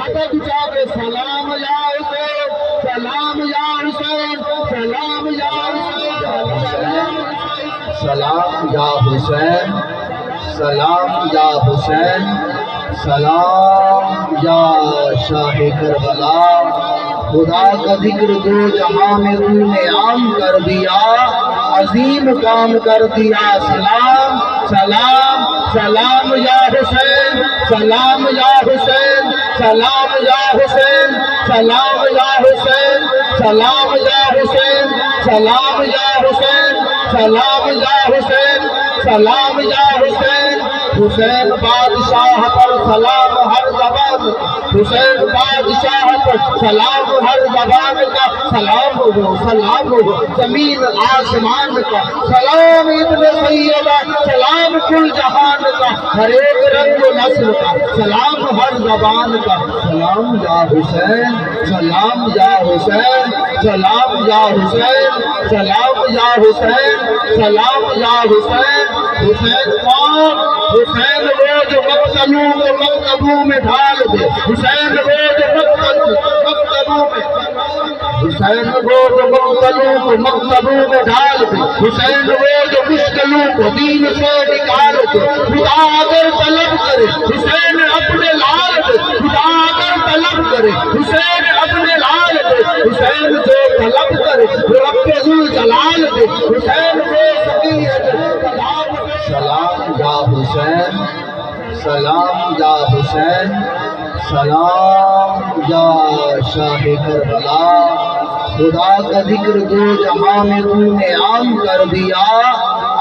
ہاتھ اٹھا کے سلام یا حسین، سلام یا حسین، سلام یا حسین، سلام یا حسین، سلام یا حسین، سلام یا شاہ کربلا۔ خدا کا ذکر دو جہاں میں تو نے عام کر دیا، عظیم کام کر دیا۔ سلام سلام سلام یا حسین، سلام یا حسین، سلام یا حسین، سلام یا حسین، سلام یا حسین، سلام یا حسین، سلام یا حسین، سلام یا حسین۔ حسین بادشاہ پر سلام ہر زبان، حسین بادشاہ پر سلام ہر زبان کا، سلام ہو سلام ہو زمین آسمان کا، سلام ابن سیدہ، سلام کل جہان کا، ہر ایک رنگ و نسل کا، سلام ہر زبان کا۔ سلام یا حسین، سلام یا حسین، سلام یا حسین، سلام یا حسین، سلام یا حسین۔ حسین کون؟ حسین وہ جو مقتلوں کو مکتبوں میں ڈھال دے، حسین وہ جو مکتبوں میں، حسین وہ جو مقتلوں کو مکتبوں میں ڈال دے، حسین وہ جو مشکلوں کو دین سے نکال دے۔ خدا اگر طلب کرے حسین اپنے لال دے، خدا اگر طلب کرے حسین اپنے لال دے، حسین جو طلب کرے رب ذوالجلال دے، حسین وہ سبھی ہے۔ سلام یا حسین، سلام یا حسین، سلام یا شاہ کربلا۔ خدا کا ذکر دو جہاں میں تو نے عام کر دیا،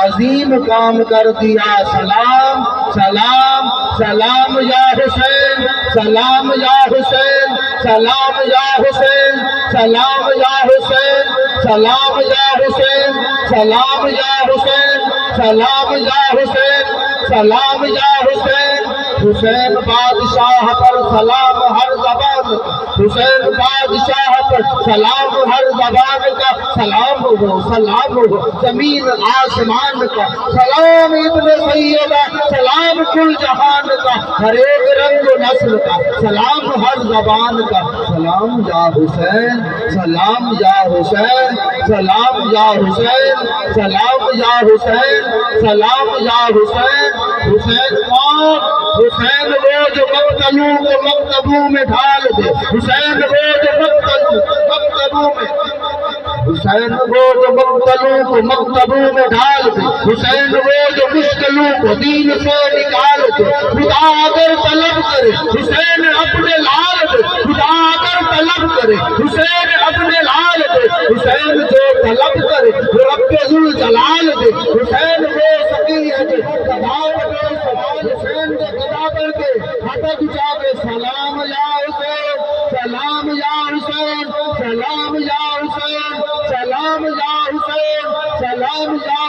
عظیم کام کر دیا۔ سلام سلام سلام یا حسین، سلام یا حسین، سلام یا حسین، سلام یا حسین، سلام یا حسین، سلام یا حسین، سلام یا حسین، سلام یا حسین۔ حسین بادشاہ پر سلام ہر زبان، حسین بادشاہ پر سلام ہر زبان کا، سلام ہو سلام ہو زمین آسمان کا، سلام ابن سیدہ، سلام کل جہان کا، ہر ایک رنگ و نسل کا، سلام ہر زبان کا۔ سلام یا حسین، سلام یا حسین، سلام یا حسین، سلام یا حسین، سلام یا حسین۔ حسین کون؟ حسین وہ جو مقتلوں کو مکتبوں میں ڈھال دے، حسین وہ جو مکتبوں میں، حسین وہ جو مقتلوں کو مکتبوں میں ڈال دے، حسین وہ جو مشکلوں کو دین سے نکال دے۔ خدا اگر طلب کرے حسین اپنے لال دے، خدا اگر طلب کرے حسین اپنے لال دے، حسین جو طلب کرے رب ذوالجلال دے، حسین وہ سبھی ہے۔ حسین کے قضا کر کے ہاتھ اٹھا کے سلام یا حسین، سلام یا حسین، سلام یا حسین، سلام یا حسین، سلام یا